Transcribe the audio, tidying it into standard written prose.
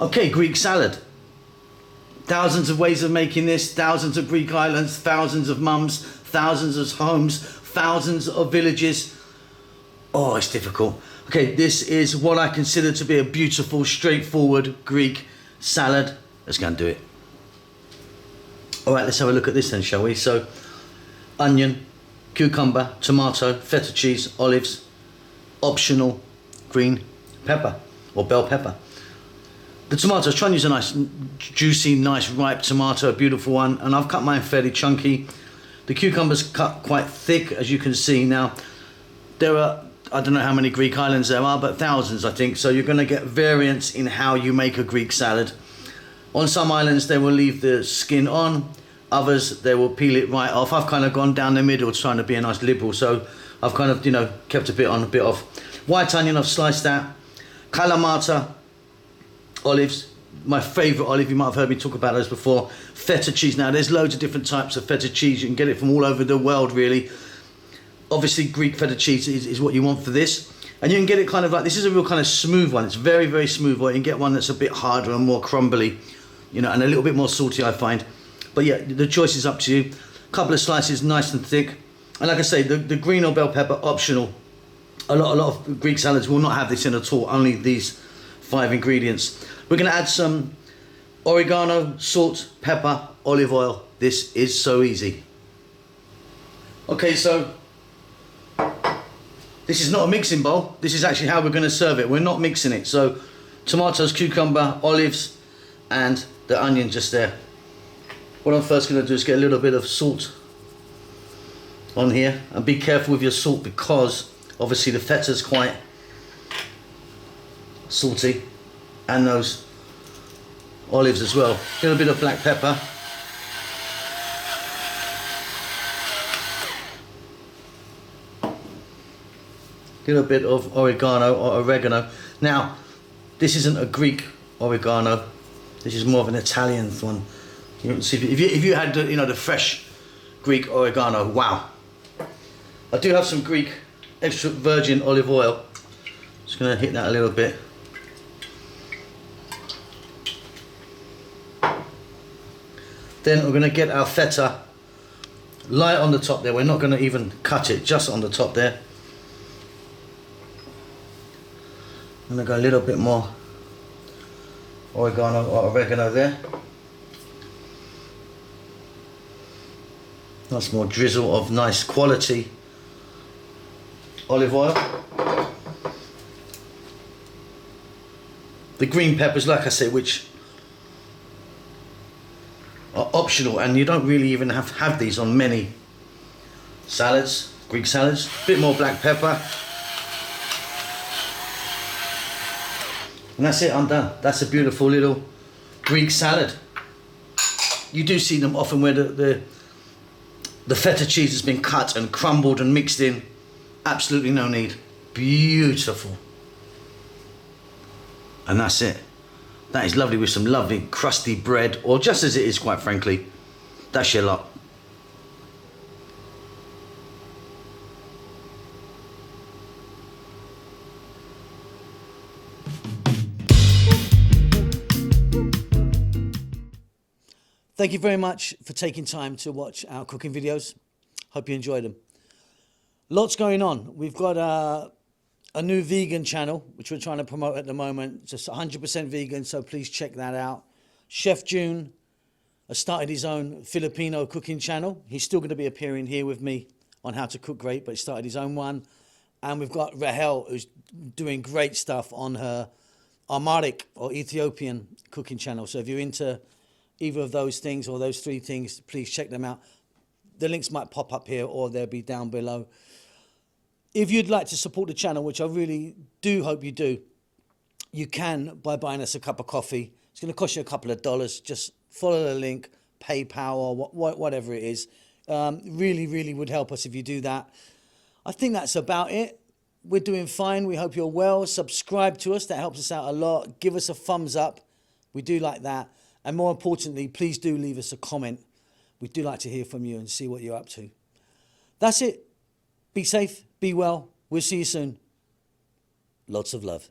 Okay, Greek salad. Thousands of ways of making this, thousands of Greek islands, thousands of mums, thousands of homes, thousands of villages. Oh, it's difficult. Okay, this is what I consider to be a beautiful, straightforward Greek salad. Let's go and do it. All right, let's have a look at this then, shall we? So, onion, cucumber, tomato, feta cheese, olives, optional green pepper or bell pepper. The tomatoes, try and use a nice, juicy, nice, ripe tomato, a beautiful one, and I've cut mine fairly chunky. The cucumber's cut quite thick, as you can see. Now, there are, I don't know how many Greek islands there are, but thousands, I think, so you're going to get variance in how you make a Greek salad. On some islands, they will leave the skin on, others, they will peel it right off. I've kind of gone down the middle trying to be a nice liberal, so I've kind of, you know, kept a bit on, a bit off. White onion, I've sliced that. Kalamata, olives, my favourite olive, you might have heard me talk about those before. Feta cheese, now there's loads of different types of feta cheese, you can get it from all over the world really. Obviously Greek feta cheese is what you want for this. And you can get it kind of like, this is a real kind of smooth one, it's very, very smooth, or you can get one that's a bit harder and more crumbly, you know, and a little bit more salty I find. But yeah, the choice is up to you. A couple of slices, nice and thick. And like I say, the green or bell pepper, optional. A lot of Greek salads will not have this in at all, only these 5 ingredients. We're going to add some oregano, salt, pepper, olive oil. This is so easy. Okay, so this is not a mixing bowl. This is actually how we're going to serve it. We're not mixing it. So tomatoes, cucumber, olives, and the onion just there. What I'm first going to do is get a little bit of salt on here. And be careful with your salt because obviously the feta's quite salty, and those olives as well. A little bit of black pepper. A little bit of oregano. Now, this isn't a Greek oregano. This is more of an Italian one. You can see if you had the fresh Greek oregano, wow. I do have some Greek extra virgin olive oil. Just gonna hit that a little bit. Then we're going to get our feta light on the top there. We're not going to even cut it, just on the top there. I'm going to go a little bit more oregano there. Nice more drizzle of nice quality olive oil. The green peppers, like I said, which are optional, and you don't really even have to have these on many salads, Greek salads. A bit more black pepper. And that's it, I'm done. That's a beautiful little Greek salad. You do see them often where the feta cheese has been cut and crumbled and mixed in. Absolutely no need. Beautiful. And that's it. That is lovely with some lovely crusty bread, or just as it is, quite frankly. That's your lot. Thank you very much for taking time to watch our cooking videos. Hope you enjoyed them. Lots going on. We've got a new vegan channel, which we're trying to promote at the moment. Just 100% vegan, so please check that out. Chef June has started his own Filipino cooking channel. He's still going to be appearing here with me on How to Cook Great, but he started his own one. And we've got Rahel, who's doing great stuff on her Amharic or Ethiopian cooking channel. So if you're into either of those things or those 3 things, please check them out. The links might pop up here or they'll be down below. If you'd like to support the channel, which I really do hope you do, you can by buying us a cup of coffee. It's going to cost you a couple of dollars. Just follow the link, PayPal or whatever it is. Really, really would help us if you do that. I think that's about it. We're doing fine. We hope you're well. Subscribe to us. That helps us out a lot. Give us a thumbs up. We do like that. And more importantly, please do leave us a comment. We do like to hear from you and see what you're up to. That's it. Be safe. Be well. We'll see you soon. Lots of love.